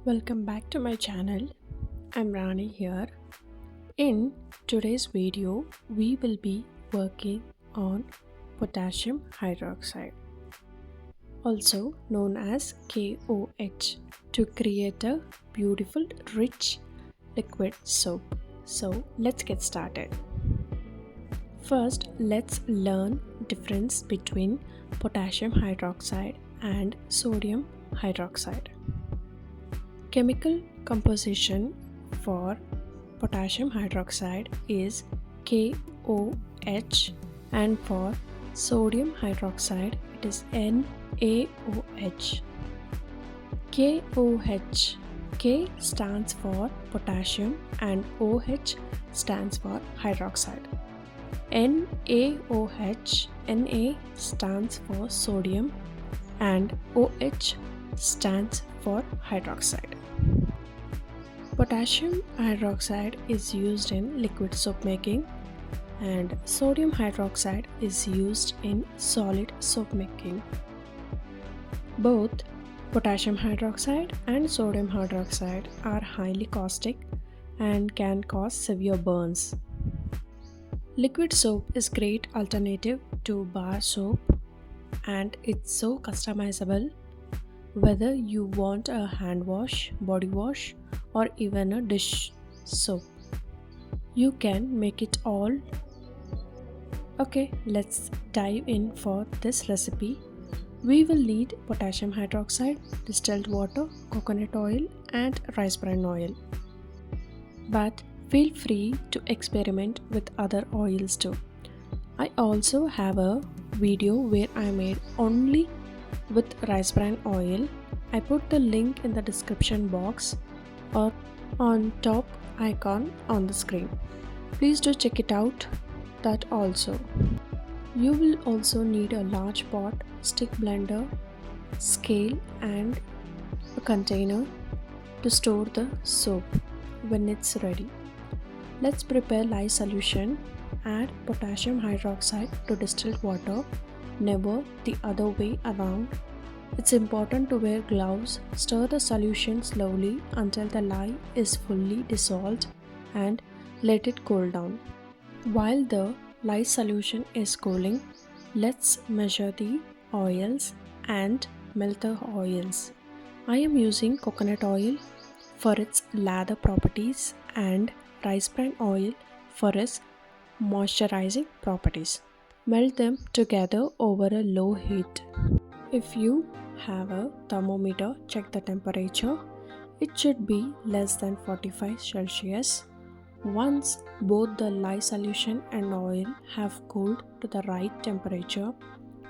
Welcome back to my channel. I'm Rani here. In today's video, we will be working on potassium hydroxide, also known as KOH, to create a beautiful, rich liquid soap. So let's get started. First, let's learn difference between potassium hydroxide and sodium hydroxide. Chemical composition for potassium hydroxide is KOH, and for sodium hydroxide it is NaOH. KOH, K stands for potassium and OH stands for hydroxide. NaOH, Na stands for sodium and OH stands for hydroxide. Potassium hydroxide is used in liquid soap making and sodium hydroxide is used in solid soap making. Both potassium hydroxide and sodium hydroxide are highly caustic and can cause severe burns. Liquid soap is great alternative to bar soap and it's so customizable. Whether you want a hand wash, body wash, or even a dish soap, you can make it all. Okay, let's dive in for this recipe. We will need potassium hydroxide, distilled water, coconut oil, and rice bran oil. But feel free to experiment with other oils too. I also have a video where I made only with rice bran oil. I put the link in the description box or on top icon on the screen. Please do check it out that also. You will also need a large pot, stick blender, scale and a container to store the soap when it's ready. Let's prepare lye solution. Add potassium hydroxide to distilled water, never the other way around. It's important to wear gloves. Stir the solution slowly until the lye is fully dissolved and let it cool down. While the lye solution is cooling, let's measure the oils and melt the oils. I am using coconut oil for its lather properties and rice bran oil for its moisturizing properties. Melt them together over a low heat. If you have a thermometer, check the temperature. It should be less than 45 Celsius. Once both the lye solution and oil have cooled to the right temperature,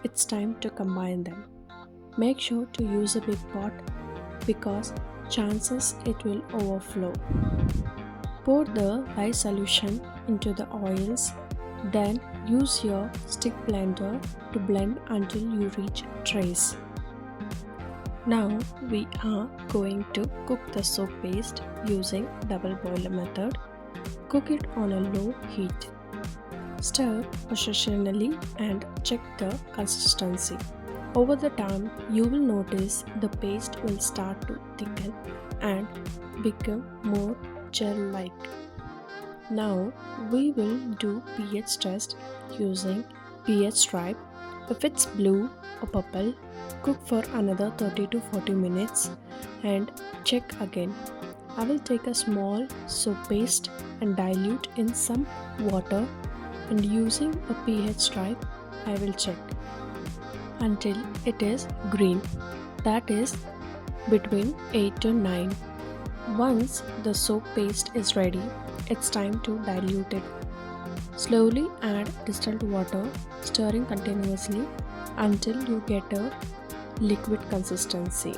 it's time to combine them. Make sure to use a big pot because chances it will overflow. Pour the lye solution into the oils, then use your stick blender to blend until you reach trace. Now we are going to cook the soap paste using double boiler method. Cook it on a low heat. Stir occasionally and check the consistency. Over the time, you will notice the paste will start to thicken and become more gel-like. Now we will do pH test using pH stripe. If it's blue or purple, cook for another 30 to 40 minutes and check again. I will take a small soap paste and dilute in some water, and using a pH stripe I will check until it is green, that is between 8 to 9. Once the soap paste is ready, it's time to dilute it. Slowly add distilled water, stirring continuously until you get a liquid consistency,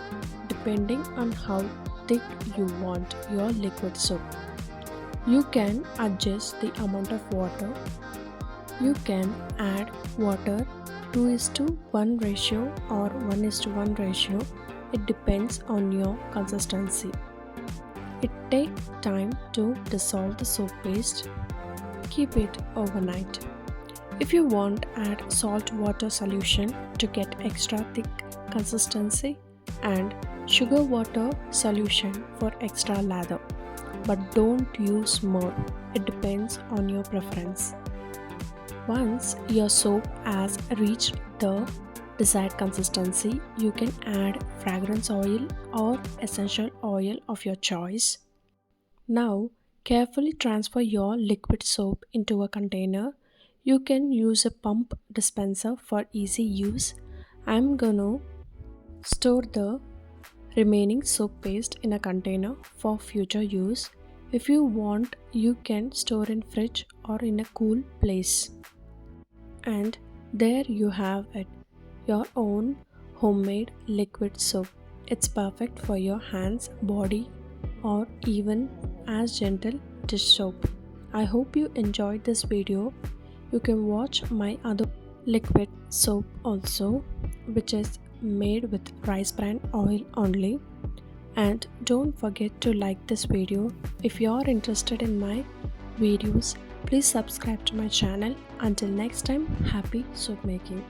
depending on how thick you want your liquid soap. You can adjust the amount of water. You can add water 2:1 ratio or 1:1 ratio. It depends on your consistency. It takes time to dissolve the soap paste. Keep it overnight. If you want, add salt water solution to get extra thick consistency and sugar water solution for extra lather, but don't use more. It depends on your preference. Once your soap has reached the desired consistency, you can add fragrance oil or essential oil of your choice. Now, carefully transfer your liquid soap into a container. You can use a pump dispenser for easy use. I'm gonna store the remaining soap paste in a container for future use. If you want, you can store in fridge or in a cool place. And there you have it, your own homemade liquid soap. It's perfect for your hands, body, or even as gentle dish soap. I hope you enjoyed this video. You can watch my other liquid soap also, which is made with rice bran oil only. And don't forget to like this video. If you are interested in my videos, please subscribe to my channel. Until next time, happy soap making.